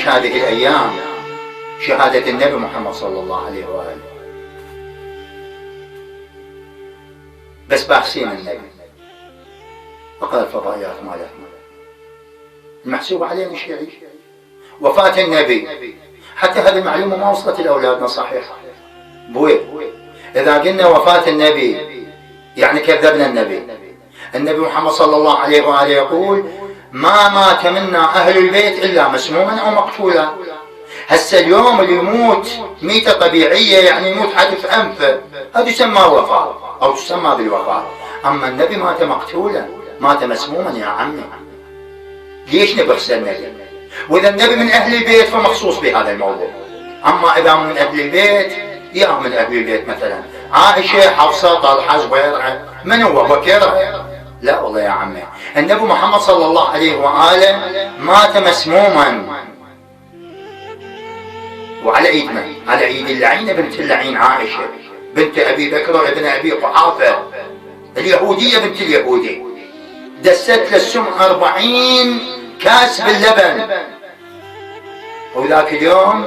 نعيش هذه الأيام شهادة النبي محمد صلى الله عليه وآله، بس باحثين النبي فقال الفضائيات مالتنا المحسوب علينا شيعي. وفاة النبي حتى هذه المعلومة ما وصلت لأولادنا صحيح بوي. إذا قلنا وفاة النبي يعني كذبنا النبي. النبي محمد صلى الله عليه وآله يقول ما مات منا أهل البيت إلا مسموما أو مقتولا. هسه اليوم اللي يموت ميتة طبيعية يعني يموت حتف أنفه هذا يسمى وفاة أو تسمى بالوفاة. أما النبي مات مقتولا مات مسموما يا عمي. ليش نبخس النبي؟ وإذا النبي من أهل البيت فمخصوص بهذا الموضوع. أما إذا من أهل البيت يا من أهل البيت مثلا عائشة حفصة طلحة زبير من هو بكر؟ لا والله يا عمي، النبي محمد صلى الله عليه وآله مات مسموما. وعلى عيد من؟ على عيد اللعينة بنت اللعين عائشة بنت أبي بكر وابن أبي قحافة اليهودية بنت اليهودي دست للسم 40 كاس باللبن. وذاك اليوم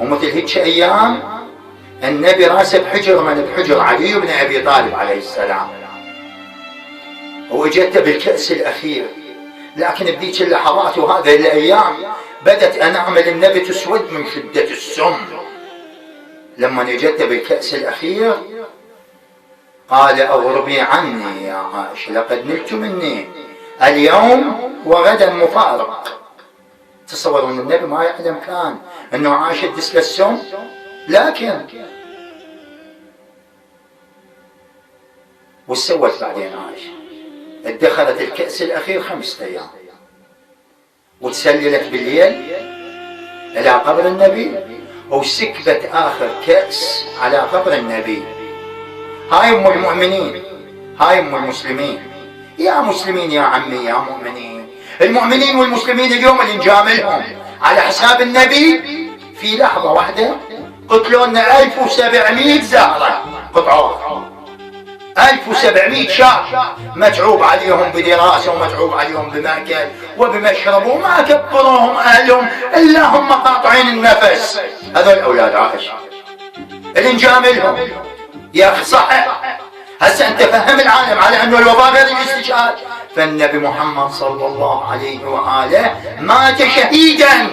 ومثل هيك أيام النبي راسه بحجر من بحجر علي بن أبي طالب عليه السلام، وإجته بالكأس الأخير. لكن بذيك اللحظات وهذه الأيام بدت أنامل النبي تسود من شدة السم. لما إجته بالكأس الأخير قال أغربي عني يا عائشة لقد نلت مني اليوم وغدا مفارق. تصوروا أن النبي ما يعلم كان أنه عائشة تدس السم، لكن وش سوت بعدين عائشة؟ ادخلت الكأس الأخير 5 أيام وتسللت بالليل إلى قبر النبي وسكبت آخر كأس على قبر النبي. هاي أم المؤمنين، هاي أم المسلمين. يا مسلمين يا عمي يا مؤمنين، المؤمنين والمسلمين اليوم اللي نجاملهم على حساب النبي في لحظة واحدة قتلوا لنا 1700 زهرة قطعوها 1700 شاب متعوب عليهم بدراسة ومتعوب عليهم بمأكل وبمشرب وما كبروهم أهلهم إلا هم قاطعين النفس. هذول أولاد عائشة اللي نجاملهم. يا أخي صحيح هسه أنت فهم العالم على أنه الوفاة غير الاستشهاد. فالنبي محمد صلى الله عليه وآله مات شهيدا